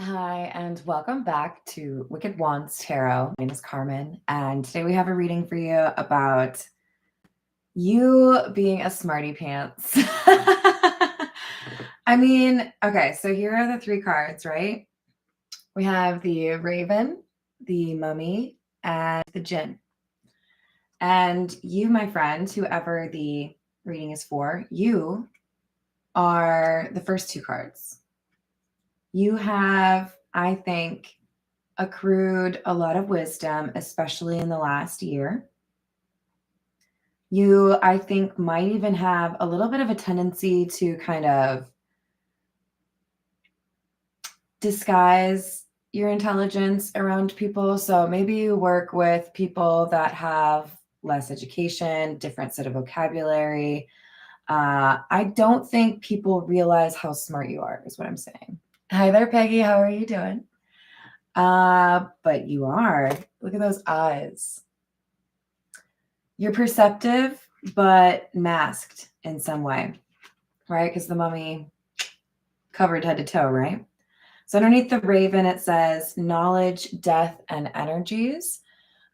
Hi, and welcome back to Wicked Wands Tarot. My name is Carmen, and today we have a reading for you about you being a smarty pants. I mean, okay, so here are the three cards, right? We have the Raven, the Mummy, and the Djinn. And you, my friend, whoever the reading is for, you are the first two cards. You have, I think, accrued a lot of wisdom, especially in the last year. You, I think, might even have a little bit of a tendency to kind of disguise your intelligence around people. So maybe you work with people that have less education, different set of vocabulary. I don't think people realize how smart you are, is what I'm saying. Hi there, Peggy. How are you doing? But you are. Look at those eyes. You're perceptive, but masked in some way, right? Because the Mummy covered head to toe, right? So underneath the Raven, it says knowledge, death, and energies.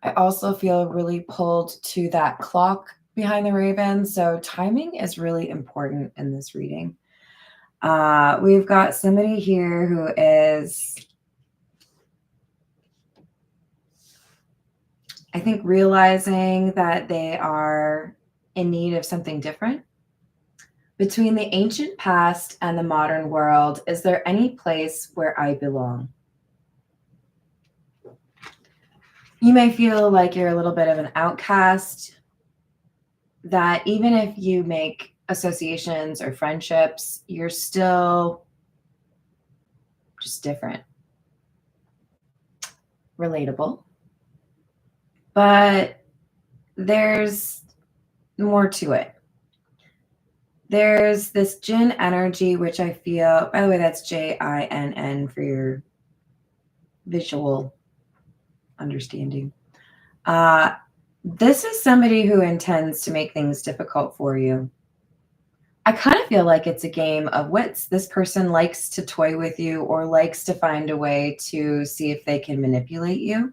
I also feel really pulled to that clock behind the Raven. So timing is really important in this reading. We've got somebody here who is, I think, realizing that they are in need of something different. Between the ancient past and the modern world, is there any place where I belong? You may feel like you're a little bit of an outcast, that even if you make associations or friendships, you're still just different. Relatable. But there's more to it. There's this Djinn energy, which I feel, by the way, that's Jinn for your visual understanding. This is somebody who intends to make things difficult for you. I kind of feel like it's a game of wits. This person likes to toy with you or likes to find a way to see if they can manipulate you.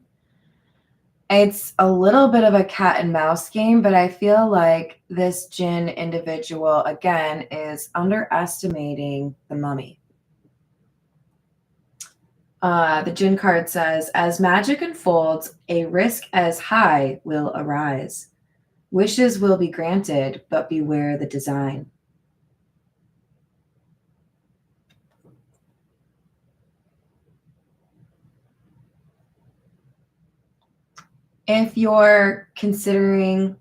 It's a little bit of a cat and mouse game, but I feel like this Djinn individual, again, is underestimating the Mummy. The Djinn card says, as magic unfolds, a risk as high will arise. Wishes will be granted, but beware the design. If you're considering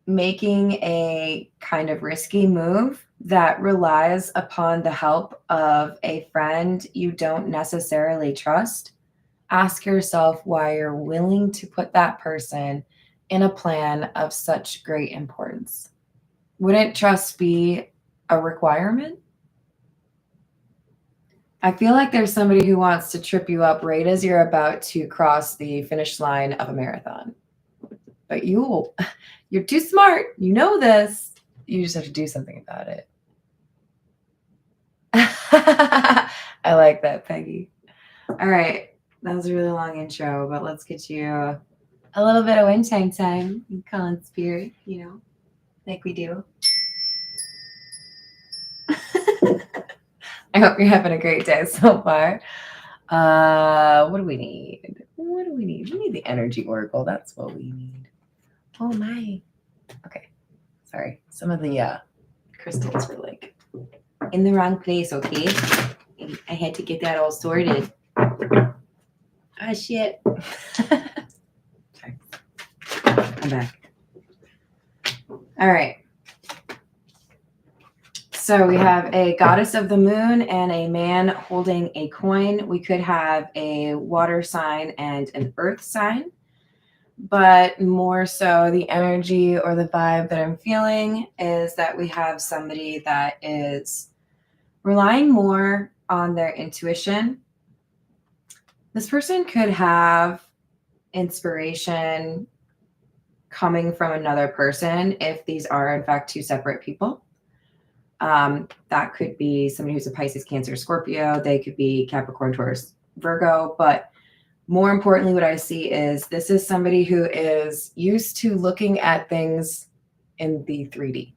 making a kind of risky move that relies upon the help of a friend you don't necessarily trust, ask yourself why you're willing to put that person in a plan of such great importance. Wouldn't trust be a requirement? I feel like there's somebody who wants to trip you up right as you're about to cross the finish line of a marathon. But you're too smart. You know this. You just have to do something about it. I like that, Peggy. All right. That was a really long intro, but let's get you a little bit of wind chime time. You call in spirit, like we do. I hope you're having a great day so far. What do we need? We need the energy oracle. That's what we need. Oh my. Okay. Sorry. Some of the crystals were like in the wrong place, okay? I had to get that all sorted. Ah, shit. Sorry. I'm back. All right. So we have a goddess of the moon and a man holding a coin. We could have a water sign and an earth sign, but more so the energy or the vibe that I'm feeling is that we have somebody that is relying more on their intuition. This person could have inspiration coming from another person if these are in fact two separate people. That could be somebody who's a Pisces, Cancer, Scorpio. They could be Capricorn, Taurus, Virgo. But more importantly, what I see is this is somebody who is used to looking at things in the 3D.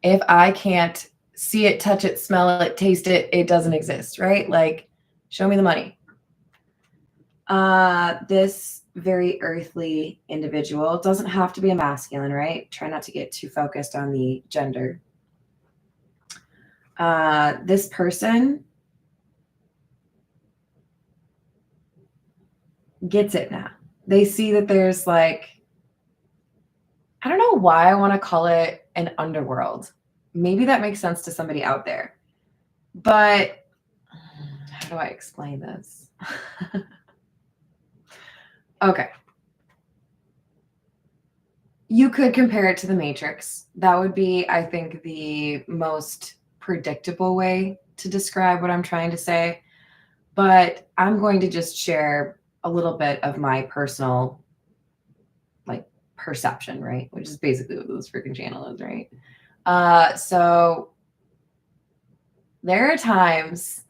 If I can't see it, touch it, smell it, taste it, it doesn't exist, right? Like, show me the money. This very earthly individual doesn't have to be a masculine, right? Try not to get too focused on the gender. This person gets it now. They see that there's like, I don't know why I want to call it an underworld. Maybe that makes sense to somebody out there. But how do I explain this? Okay. You could compare it to the Matrix. That would be, I think, the most predictable way to describe what I'm trying to say. But I'm going to just share a little bit of my personal, like, perception, right? Which is basically what this freaking channel is, right? So there are times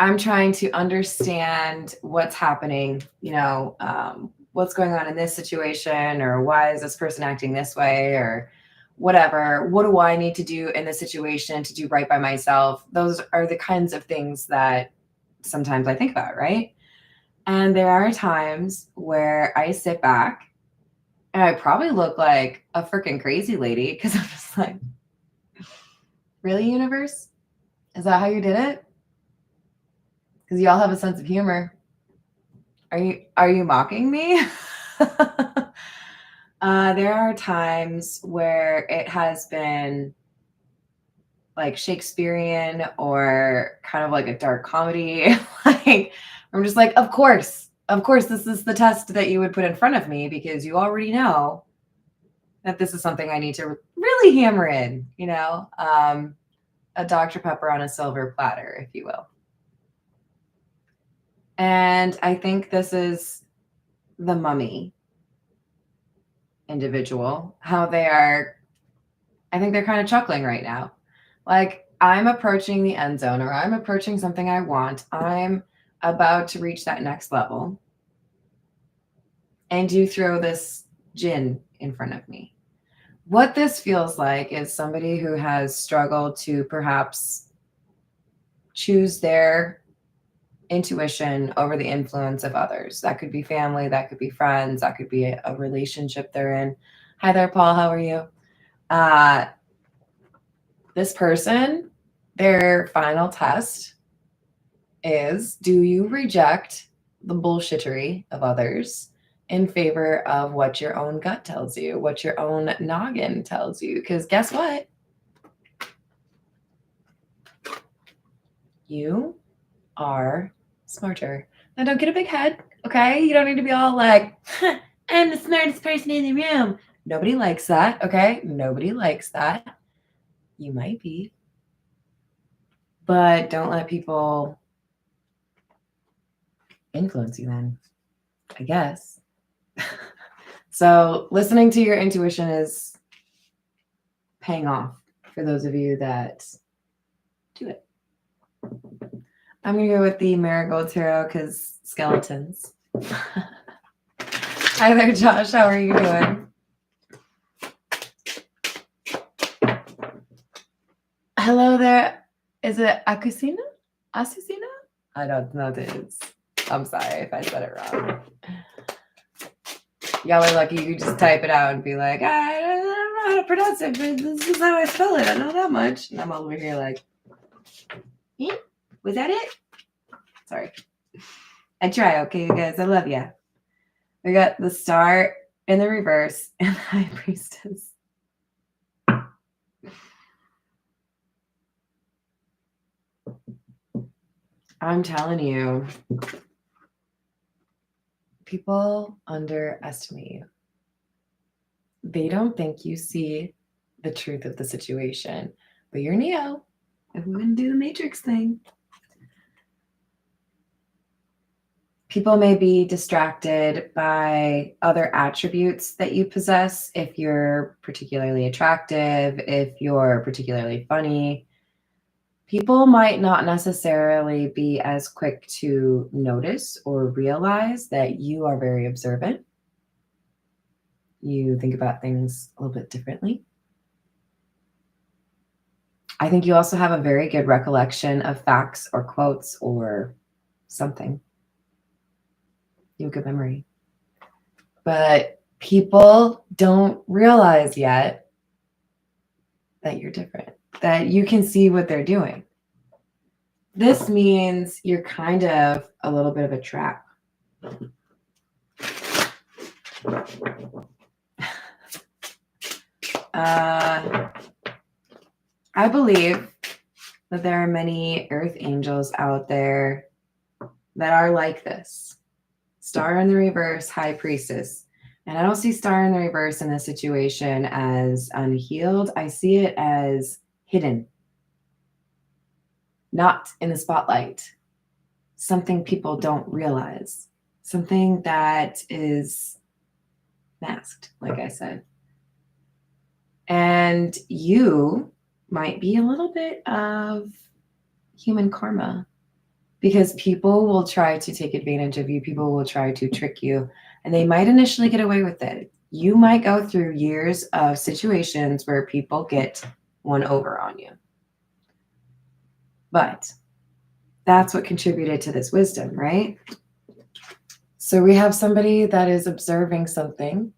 I'm trying to understand what's happening, what's going on in this situation, or why is this person acting this way, or whatever. What do I need to do in this situation to do right by myself? Those are the kinds of things that sometimes I think about, right? And there are times where I sit back and I probably look like a freaking crazy lady because I'm just like, really, universe? Is that how you did it? Because y'all have a sense of humor. Are you mocking me? There are times where it has been like Shakespearean or kind of like a dark comedy. Like, I'm just like, of course, this is the test that you would put in front of me because you already know that this is something I need to really hammer in, a Dr. Pepper on a silver platter, if you will. And I think this is the mummy individual, how they are, I think they're kind of chuckling right now. Like, I'm approaching the end zone, or I'm approaching something I want. I'm about to reach that next level. And you throw this djinn in front of me. What this feels like is somebody who has struggled to perhaps choose their intuition over the influence of others. That could be family, that could be friends, that could be a relationship they're in. Hi there, Paul. How are you? This person, their final test is, do you reject the bullshittery of others in favor of what your own gut tells you, what your own noggin tells you? Because guess what? You are smarter. Now, don't get a big head, okay? You don't need to be all like, I'm the smartest person in the room. Nobody likes that, okay? Nobody likes that. You might be. But don't let people influence you then, I guess. So listening to your intuition is paying off for those of you that do it. I'm going to go with the Marigold Tarot because skeletons. Hi there, Josh. How are you doing? Hello there. Is it Asusina? Asusina? I don't know this. I'm sorry if I said it wrong. Y'all are lucky you just type it out and be like, I don't know how to pronounce it, but this is how I spell it. I know that much. And I'm all over here like, was that it? Sorry. I try, okay, you guys. I love you. We got the Star in the reverse and the High Priestess. I'm telling you, people underestimate you. They don't think you see the truth of the situation, but you're Neo, and we wouldn't do the Matrix thing. People may be distracted by other attributes that you possess. If you're particularly attractive, if you're particularly funny, people might not necessarily be as quick to notice or realize that you are very observant. You think about things a little bit differently. I think you also have a very good recollection of facts or quotes or something. You have a good memory. But people don't realize yet that you're different, that you can see what they're doing. This means you're kind of a little bit of a trap. I believe that there are many earth angels out there that are like this. Star in the reverse, high priestess. And I don't see star in the reverse in this situation as unhealed. I see it as hidden, not in the spotlight. Something people don't realize. Something that is masked, like I said. And you might be a little bit of human karma, because people will try to take advantage of you. People will try to trick you, and they might initially get away with it. You might go through years of situations where people get one over on you. But that's what contributed to this wisdom, right? So we have somebody that is observing something,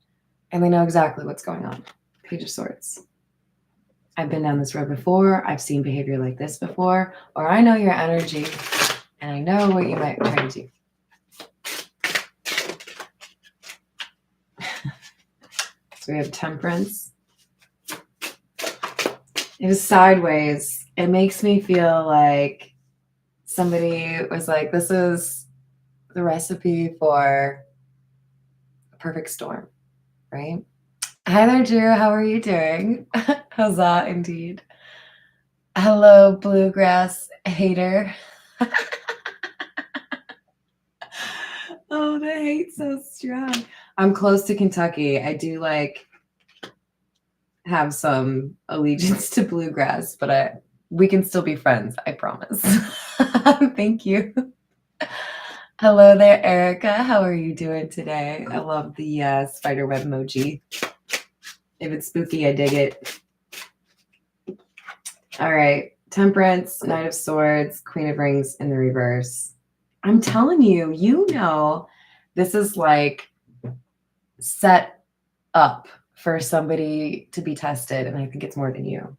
and they know exactly what's going on. Page of Swords. I've been down this road before. I've seen behavior like this before. Or I know your energy, and I know what you might try to do. So we have Temperance. It is sideways. It makes me feel like somebody was like, this is the recipe for a perfect storm, right? Hi there, Drew. How are you doing? Huzzah, indeed. Hello, bluegrass hater. Oh, the hate's so strong. I'm close to Kentucky. I do have some allegiance to bluegrass, but we can still be friends, I promise. Thank you. Hello there, Erica. How are you doing today? I love the spider web emoji. If it's spooky, I dig it. All right. Temperance, Knight of Swords, Queen of Rings in the reverse. I'm telling you, this is like set up for somebody to be tested, and I think it's more than you.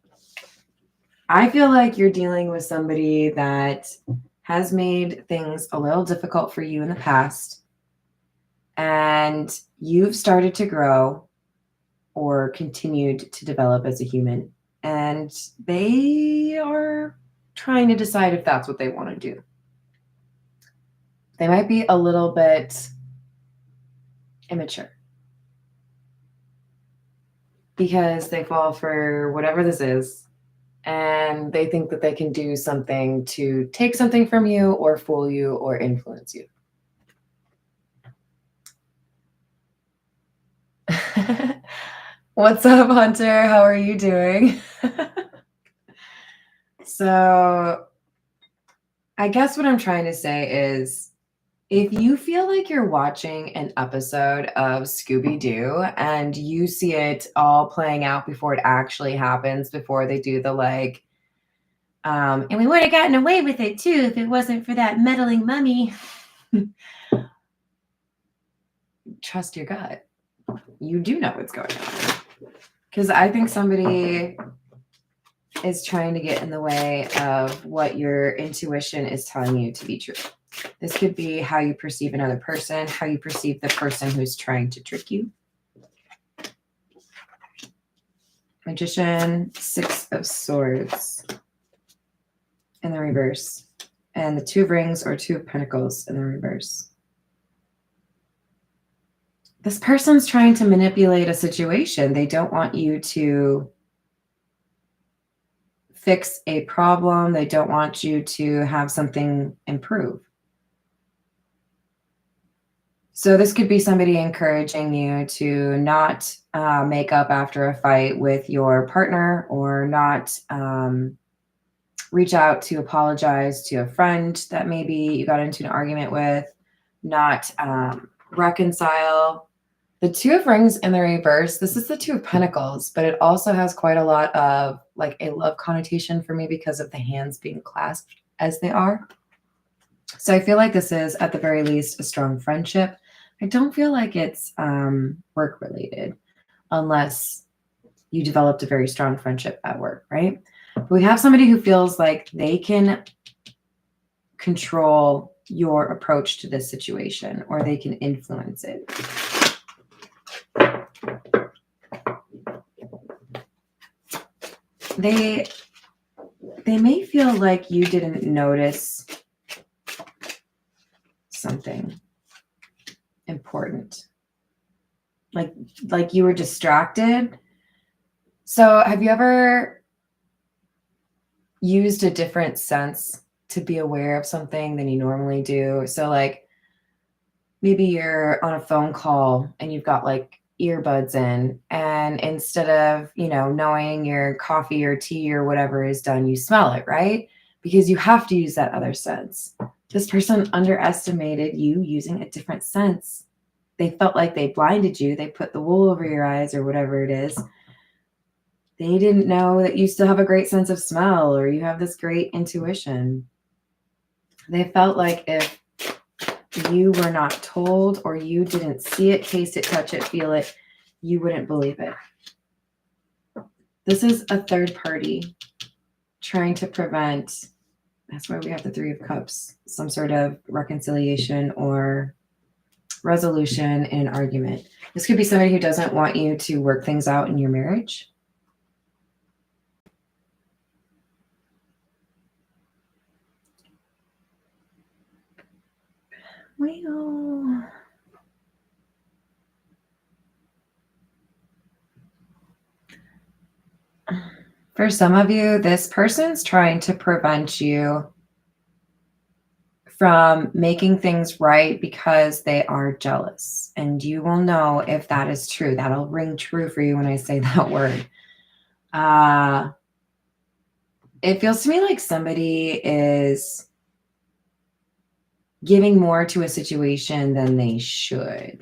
I feel like you're dealing with somebody that has made things a little difficult for you in the past, and you've started to grow or continued to develop as a human, and they are trying to decide if that's what they want to do. They might be a little bit immature because they fall for whatever this is, and they think that they can do something to take something from you or fool you or influence you. What's up, Hunter? How are you doing? So I guess what I'm trying to say is, if you feel like you're watching an episode of Scooby-Doo and you see it all playing out before it actually happens, before they do the and we would have gotten away with it too if it wasn't for that meddling mummy. Trust your gut. You do know what's going on. Because I think somebody is trying to get in the way of what your intuition is telling you to be true. This could be how you perceive another person, how you perceive the person who's trying to trick you. Magician, Six of Swords in the reverse. And the Two of Rings or Two of Pentacles in the reverse. This person's trying to manipulate a situation. They don't want you to fix a problem. They don't want you to have something improve. So this could be somebody encouraging you to not make up after a fight with your partner, or not reach out to apologize to a friend that maybe you got into an argument with, not reconcile. The Two of Rings in the reverse, this is the Two of Pentacles, but it also has quite a lot of like a love connotation for me because of the hands being clasped as they are. So I feel like this is at the very least a strong friendship. I don't feel like it's work related unless you developed a very strong friendship at work, right? But we have somebody who feels like they can control your approach to this situation, or they can influence it. They may feel like you didn't notice something important. Like you were distracted. So have you ever used a different sense to be aware of something than you normally do? So like maybe you're on a phone call and you've got like earbuds in, and instead of, knowing your coffee or tea or whatever is done, you smell it, right? Because you have to use that other sense. This person underestimated you using a different sense. They felt like they blinded you. They put the wool over your eyes or whatever it is. They didn't know that you still have a great sense of smell, or you have this great intuition. They felt like if you were not told, or you didn't see it, taste it, touch it, feel it, you wouldn't believe it. This is a third party trying to prevent, that's why we have the Three of Cups, some sort of reconciliation or resolution in an argument. This could be somebody who doesn't want you to work things out in your marriage. Well, for some of you, this person's trying to prevent you from making things right because they are jealous. And you will know if that is true. That'll ring true for you when I say that word. It feels to me like somebody is giving more to a situation than they should.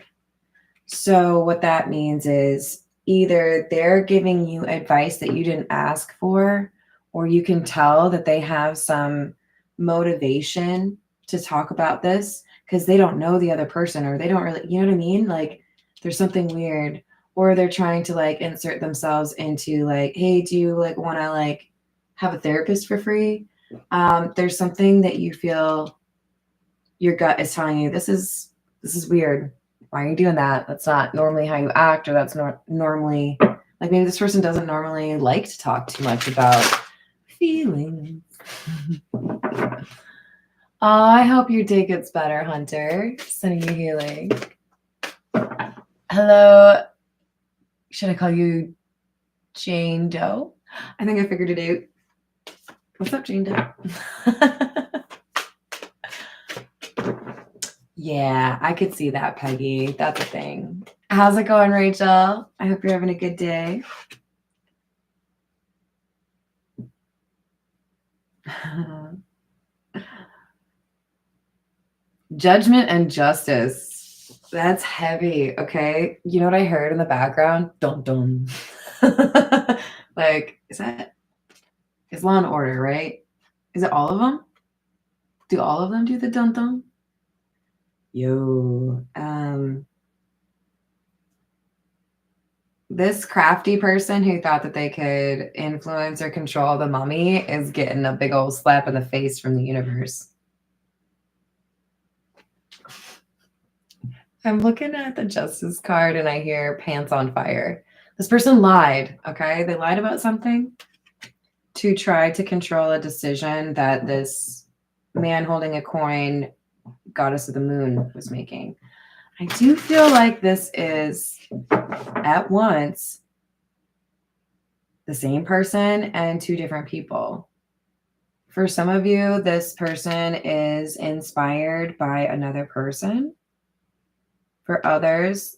So what that means is either they're giving you advice that you didn't ask for, or you can tell that they have some motivation to talk about this because they don't know the other person, or they don't really, you know what I mean? Like there's something weird, or they're trying to like insert themselves into like, hey, do you like want to like have a therapist for free? There's something that you feel your gut is telling you, this is weird. Why are you doing that? That's not normally how you act, or that's not normally, like maybe this person doesn't normally like to talk too much about feelings. I hope your day gets better, Hunter. Sending you healing. Hello. Should I call you Jane Doe? I think I figured it out. What's up, Jane Doe? Yeah, I could see that, Peggy. That's a thing. How's it going, Rachel? I hope you're having a good day. Judgment and justice. That's heavy, okay? You know what I heard in the background? Dun dun. Like, it's Law and Order, right? Is it all of them? Do all of them do the dun dun? Yo. This crafty person who thought that they could influence or control the mummy is getting a big old slap in the face from the universe. I'm looking at the justice card and I hear pants on fire. This person lied, okay? They lied about something to try to control a decision that this man holding a coin, goddess of the moon, was making. I do feel like this is at once the same person and two different people. For some of you, this person is inspired by another person. For others,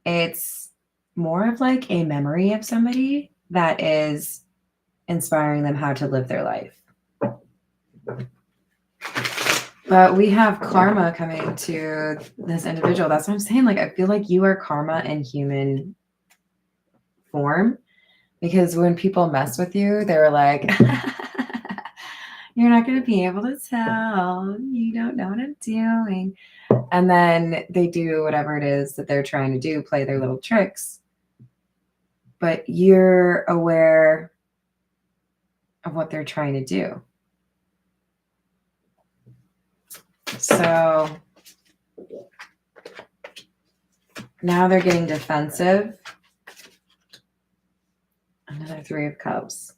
it's more of like a memory of somebody that is inspiring them how to live their life. But we have karma coming to this individual. That's what I'm saying. Like, I feel like you are karma in human form, because when people mess with you, they're like, you're not going to be able to tell. You don't know what I'm doing. And then they do whatever it is that they're trying to do, play their little tricks. But you're aware of what they're trying to do. So now they're getting defensive. Another 3 of Cups.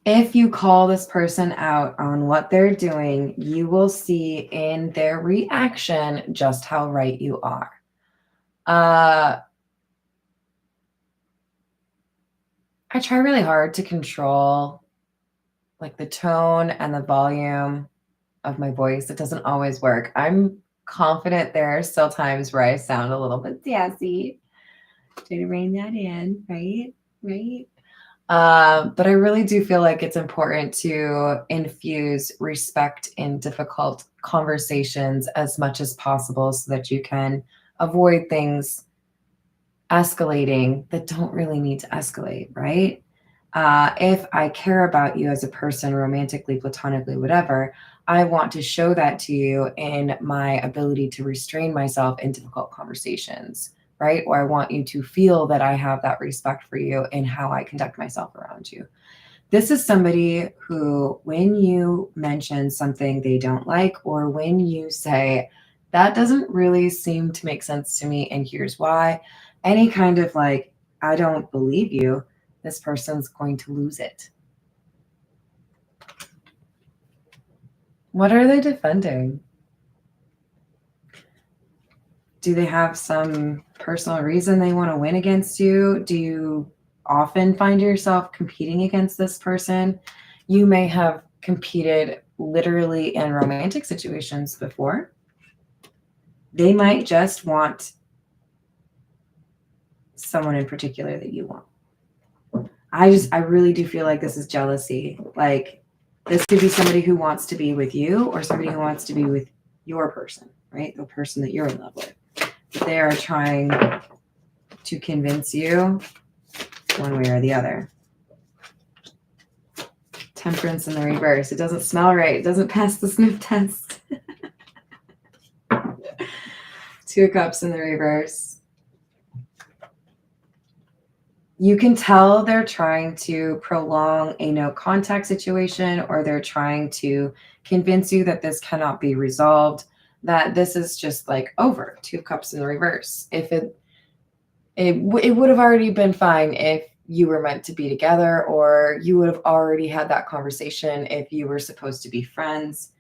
If you call this person out on what they're doing, you will see in their reaction just how right you are. I try really hard to control like the tone and the volume of my voice. It doesn't always work. I'm confident there are still times where I sound a little bit sassy. Try to rein that in, right? Right. But I really do feel like it's important to infuse respect in difficult conversations as much as possible so that you can avoid things escalating that don't really need to escalate, right? If I care about you as a person, romantically, platonically, whatever, I want to show that to you in my ability to restrain myself in difficult conversations, right? Or I want you to feel that I have that respect for you in how I conduct myself around you. This is somebody who, when you mention something they don't like, or when you say, that doesn't really seem to make sense to me, and here's why, any kind of like, I don't believe you, this person's going to lose it. What are they defending? Do they have some personal reason they want to win against you? Do you often find yourself competing against this person? You may have competed literally in romantic situations before. They might just want someone in particular that you want. I really do feel like this is jealousy. Like, this could be somebody who wants to be with you or somebody who wants to be with your person, right? The person that you're in love with. They are trying to convince you one way or the other. Temperance in the reverse. It doesn't smell right. It doesn't pass the sniff test. 2 of Cups in the reverse. You can tell they're trying to prolong a no contact situation, or they're trying to convince you that this cannot be resolved, that this is just like over. 2 of Cups in the reverse. If it would have already been fine if you were meant to be together, or you would have already had that conversation if you were supposed to be friends.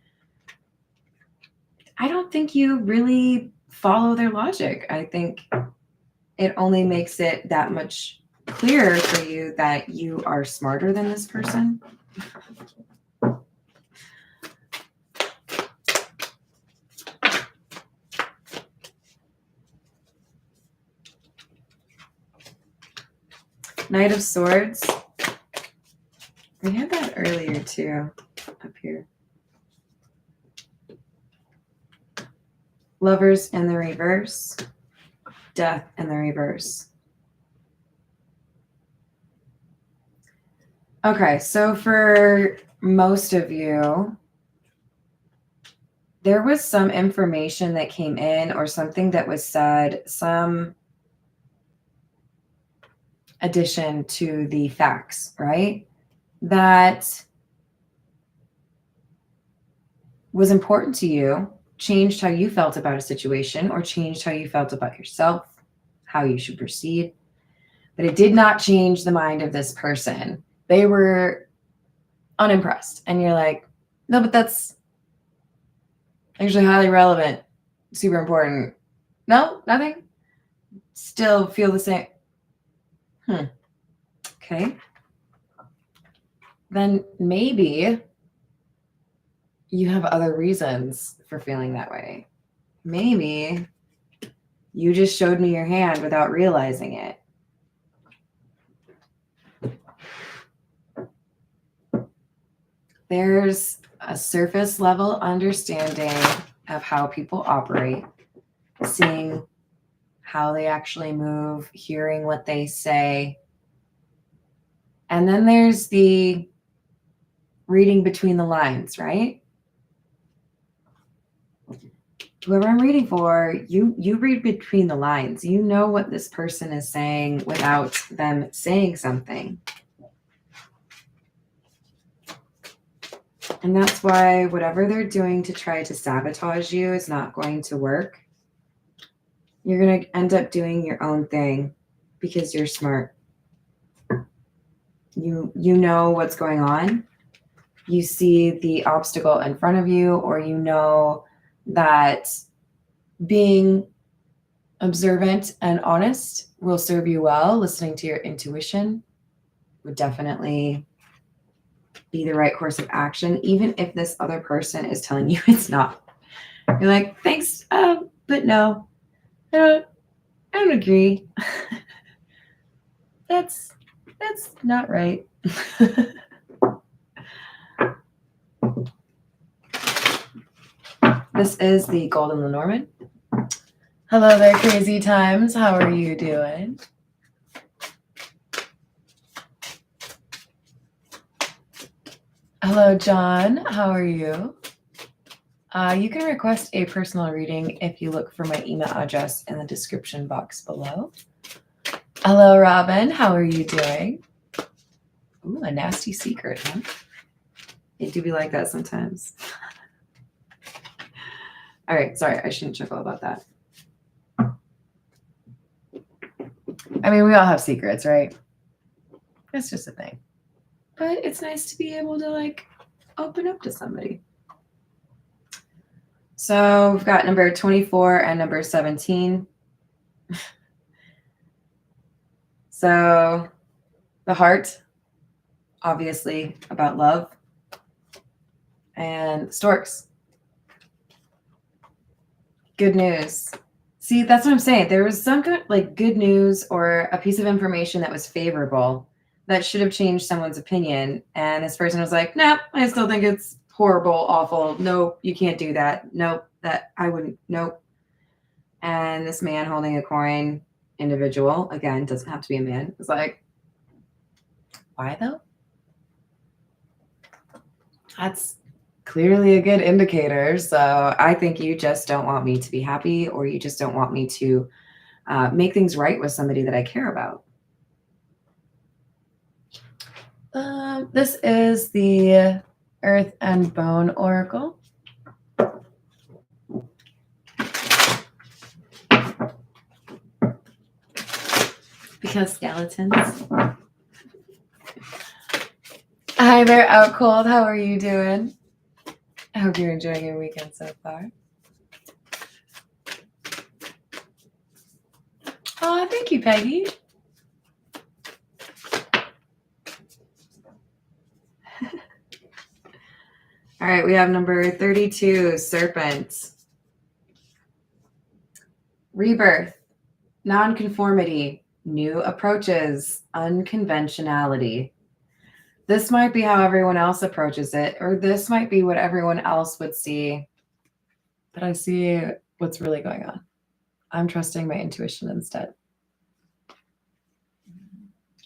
I don't think you really follow their logic. I think it only makes it that much clearer for you that you are smarter than this person. Knight of Swords. We had that earlier too, up here. Lovers in the reverse. Death in the reverse. Okay, so for most of you, there was some information that came in or something that was said, some addition to the facts, right? That was important to you, changed how you felt about a situation, or changed how you felt about yourself, how you should proceed. But it did not change the mind of this person. They were unimpressed. And you're like, no, but that's actually highly relevant, super important. No, nothing. Still feel the same. Okay. Then maybe you have other reasons for feeling that way. Maybe you just showed me your hand without realizing it. There's a surface level understanding of how people operate, seeing how they actually move, hearing what they say. And then there's the reading between the lines, right? Whoever I'm reading for, you read between the lines. You know what this person is saying without them saying something. And that's why whatever they're doing to try to sabotage you is not going to work. You're going to end up doing your own thing because you're smart. You know what's going on. You see the obstacle in front of you, or you know that being observant and honest will serve you well. Listening to your intuition would definitely be the right course of action, even if this other person is telling you it's not. You're like, thanks, but no, I don't agree. That's not right. This is the Golden Lenormand. Hello there, crazy times. How are you doing? Hello, John. How are you? You can request a personal reading if you look for my email address in the description box below. Hello, Robin. How are you doing? Ooh, a nasty secret, huh? It do be like that sometimes. All right, sorry, I shouldn't chuckle about that. I mean, we all have secrets, right? It's just a thing. But it's nice to be able to like open up to somebody. So we've got number 24 and number 17. So the heart, obviously about love, and storks. Good news. See, that's what I'm saying. There was some good news or a piece of information that was favorable that should have changed someone's opinion. And this person was like, nope, I still think it's horrible, awful. Nope, you can't do that. Nope, that I wouldn't. Nope. And this man holding a coin, individual, again, doesn't have to be a man, was like, why though? That's clearly a good indicator. So I think you just don't want me to be happy, or you just don't want me to make things right with somebody that I care about. This is the Earth and Bone Oracle. Because skeletons. Hi there, Out Cold. How are you doing? I hope you're enjoying your weekend so far. Oh, thank you, Peggy. All right, we have number 32, Serpent. Rebirth, nonconformity, new approaches, unconventionality. This might be how everyone else approaches it, or this might be what everyone else would see. But I see what's really going on. I'm trusting my intuition instead.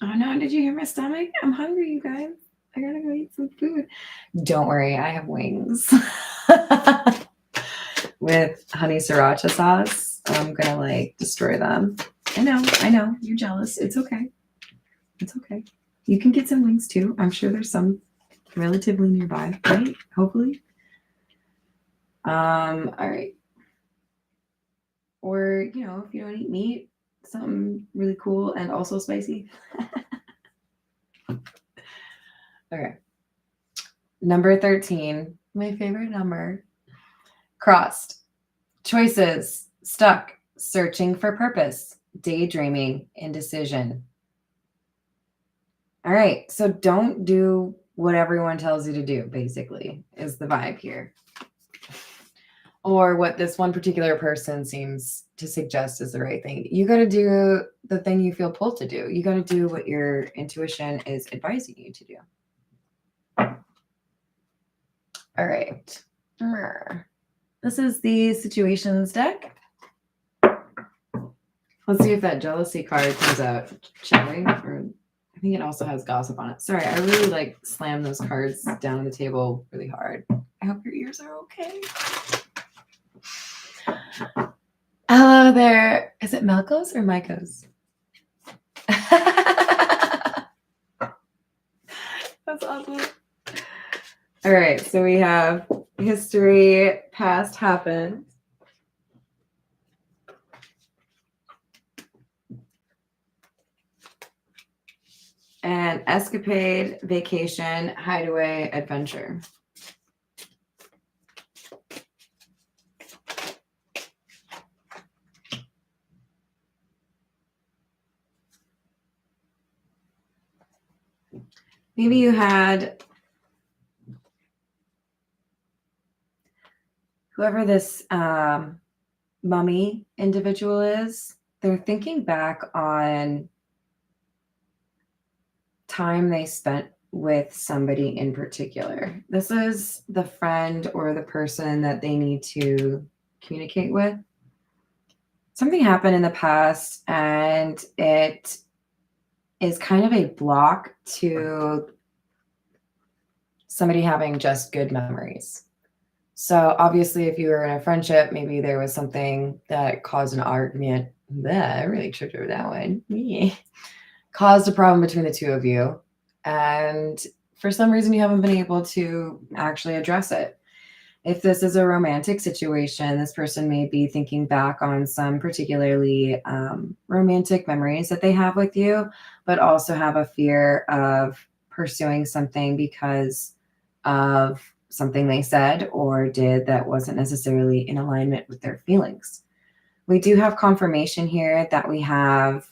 Oh no, did you hear my stomach? I'm hungry, you guys. I gotta go eat some food. Don't worry, I have wings. With honey sriracha sauce. I'm gonna like destroy them. I know, you're jealous. It's okay. It's okay. You can get some wings too. I'm sure there's some relatively nearby, right? Hopefully. All right. Or, if you don't eat meat, something really cool and also spicy. Okay. Number 13, my favorite number. Crossed. Choices. Stuck. Searching for purpose. Daydreaming. Indecision. All right. So don't do what everyone tells you to do, basically, is the vibe here. Or what this one particular person seems to suggest is the right thing. You got to do the thing you feel pulled to do. You got to do what your intuition is advising you to do. All right. This is the situations deck. Let's see if that jealousy card comes out, shall we? Or I think it also has gossip on it. Sorry, I really like slammed those cards down on the table really hard. I hope your ears are okay. Hello there. Is it Melkos or Mycos? That's awesome. All right, so we have history, past happened. And escapade, vacation, hideaway, adventure. Maybe you had whoever this mummy individual is, they're thinking back on time they spent with somebody in particular. This is the friend or the person that they need to communicate with. Something happened in the past and it is kind of a block to somebody having just good memories. So obviously if you were in a friendship, maybe there was something that caused an argument. Bleh, I really tripped over that one. Yeah. Caused a problem between the two of you. And for some reason, you haven't been able to actually address it. If this is a romantic situation, this person may be thinking back on some particularly romantic memories that they have with you, but also have a fear of pursuing something because of something they said or did that wasn't necessarily in alignment with their feelings. We do have confirmation here that we have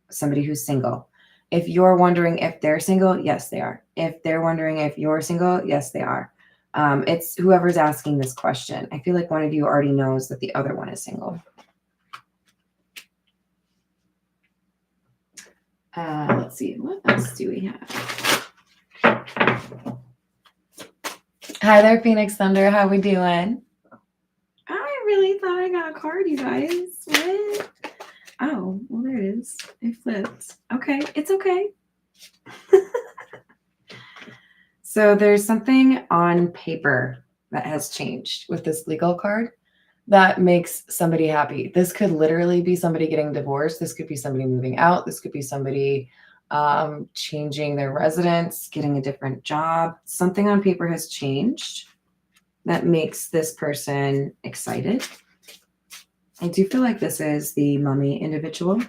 somebody who's single. If you're wondering if they're single, yes, they are. If they're wondering if you're single, yes, they are. It's whoever's asking this question. I feel like one of you already knows that the other one is single. Let's see. What else do we have? Hi there, Phoenix Thunder. How we doing? I really thought I got a card, you guys. What? Oh, well, there it is. It flipped. Okay, it's okay. So there's something on paper that has changed with this legal card that makes somebody happy. This could literally be somebody getting divorced. This could be somebody moving out. This could be somebody changing their residence, getting a different job. Something on paper has changed that makes this person excited. I do feel like this is the mummy individual.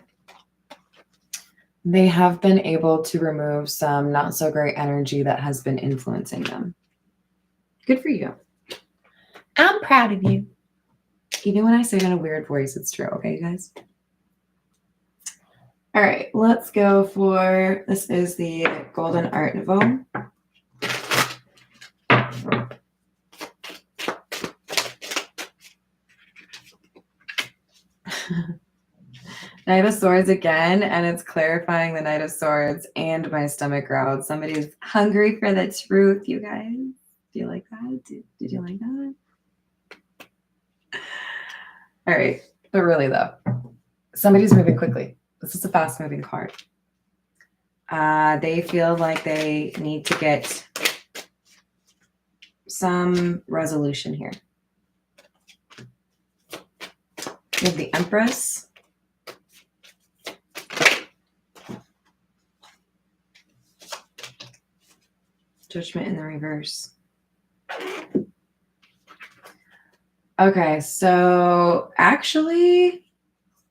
They have been able to remove some not so great energy that has been influencing them. Good for you. I'm proud of you. Even when I say it in a weird voice, it's true. Okay, you guys? All right, let's go for, this is the Golden Art Nouveau. Knight of Swords again, and it's clarifying the Knight of Swords, and my stomach growled. Somebody's hungry for the truth, you guys. Do you like that? Did you like that? All right, but really though, somebody's moving quickly. This is a fast-moving card. They feel like they need to get some resolution here. We have the Empress. Judgment in the reverse. Okay, so actually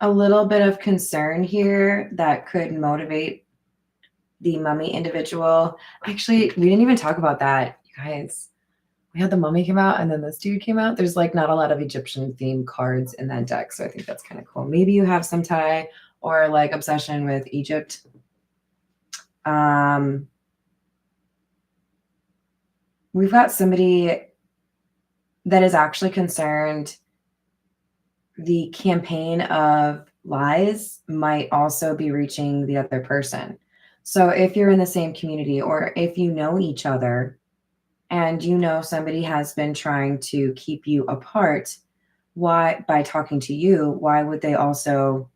a little bit of concern here that could motivate the mummy individual. Actually, we didn't even talk about that, you guys. We had the mummy come out and then this dude came out. There's like not a lot of Egyptian themed cards in that deck, so I think that's kind of cool. Maybe you have some tie or like obsession with Egypt. we've got somebody that is actually concerned the campaign of lies might also be reaching the other person. So if you're in the same community, or if you know each other and you know somebody has been trying to keep you apart, why, by talking to you, why would they also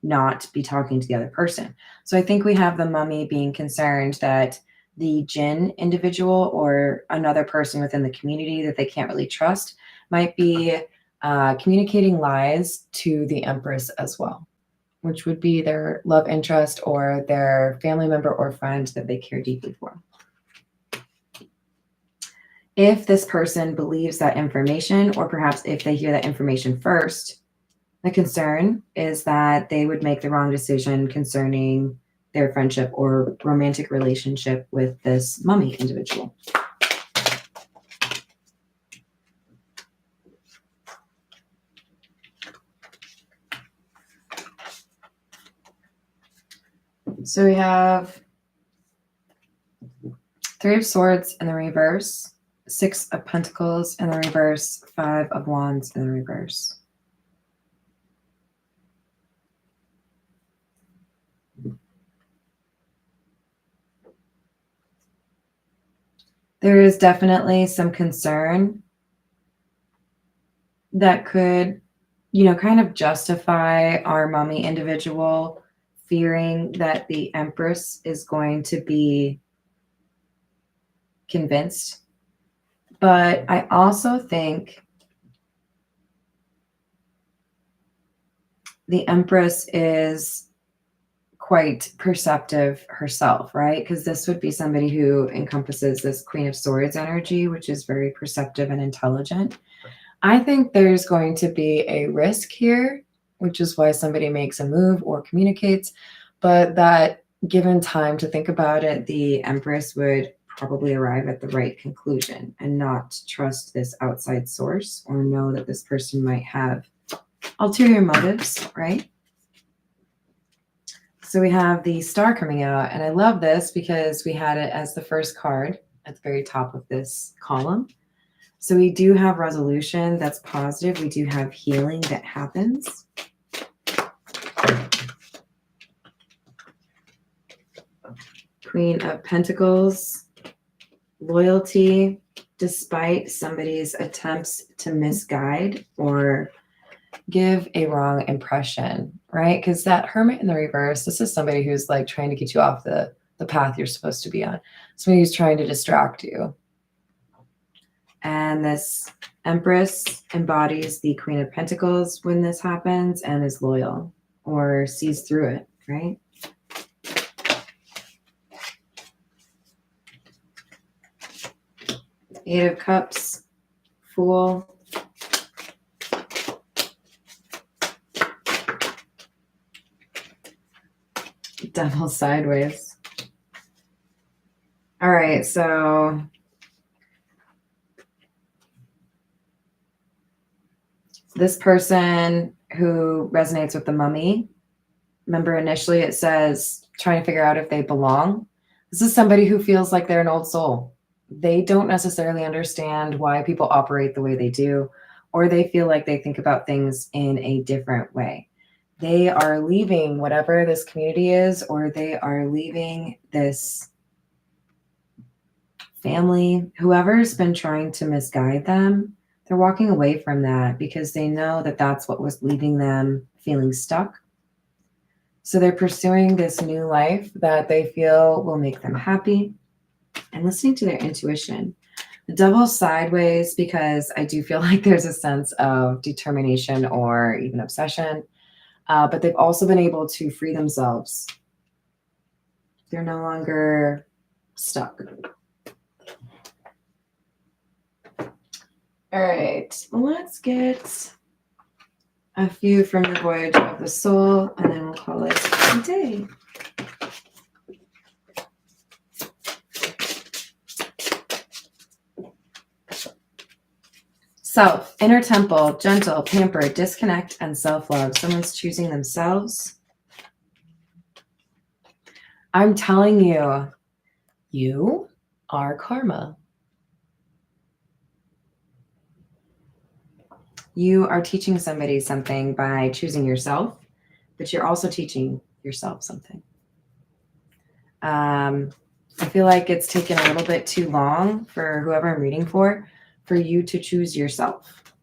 not be talking to the other person? So I think we have the mummy being concerned that the jinn individual or another person within the community that they can't really trust might be communicating lies to the empress as well, which would be their love interest or their family member or friend that they care deeply for. If this person believes that information, or perhaps if they hear that information first, the concern is that they would make the wrong decision concerning their friendship or romantic relationship with this mummy individual. So we have Three of Swords in the reverse, Six of Pentacles in the reverse, Five of Wands in the reverse. There is definitely some concern that could, kind of justify our mummy individual fearing that the Empress is going to be convinced. But I also think the Empress is quite perceptive herself, right? Because this would be somebody who encompasses this Queen of Swords energy, which is very perceptive and intelligent. I think there's going to be a risk here, which is why somebody makes a move or communicates, but that given time to think about it, the Empress would probably arrive at the right conclusion and not trust this outside source or know that this person might have ulterior motives, right? So we have the Star coming out, and I love this because we had it as the first card at the very top of this column. So we do have resolution that's positive. We do have healing that happens. Queen of Pentacles, loyalty, despite somebody's attempts to misguide or give a wrong impression, right? Because that Hermit in the reverse, this is somebody who's like trying to get you off the path you're supposed to be on. Somebody who's trying to distract you. And this Empress embodies the Queen of Pentacles when this happens and is loyal or sees through it, right? Eight of Cups, Fool. Devil sideways. All right, so this person who resonates with the mummy, remember initially it says trying to figure out if they belong. This is somebody who feels like they're an old soul. They don't necessarily understand why people operate the way they do, or they feel like they think about things in a different way. They are leaving whatever this community is, or they are leaving this family, whoever's been trying to misguide them. They're walking away from that because they know that that's what was leaving them feeling stuck. So they're pursuing this new life that they feel will make them happy and listening to their intuition. The Devil sideways because I do feel like there's a sense of determination or even obsession, but they've also been able to free themselves. They're no longer stuck. All right, let's get a few from the Voyage of the Soul, and then we'll call it a day. Self, inner temple, gentle, pampered, disconnect, and self-love. Someone's choosing themselves. I'm telling you, you are karma. You are teaching somebody something by choosing yourself, but you're also teaching yourself something. I feel like it's taken a little bit too long for whoever I'm reading for you to choose yourself.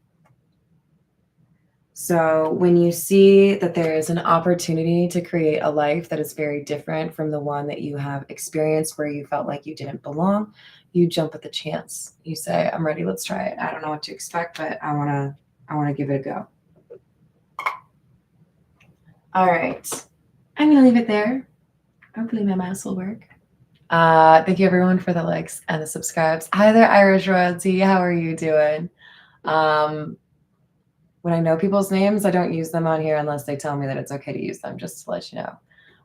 So when you see that there is an opportunity to create a life that is very different from the one that you have experienced where you felt like you didn't belong, you jump at the chance. You say, I'm ready, let's try it. I don't know what to expect, but I wanna give it a go. All right. I'm gonna leave it there. Hopefully my mouse will work. Thank you everyone for the likes and the subscribes. Hi there, Irish royalty. How are you doing? When I know people's names, I don't use them on here unless they tell me that it's okay to use them, just to let you know.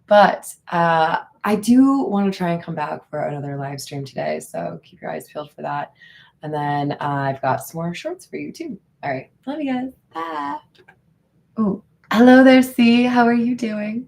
But I do want to try and come back for another live stream today, so keep your eyes peeled for that. And then I've got some more shorts for you too. All right, love you guys. Bye. Oh, hello there, C. How are you doing?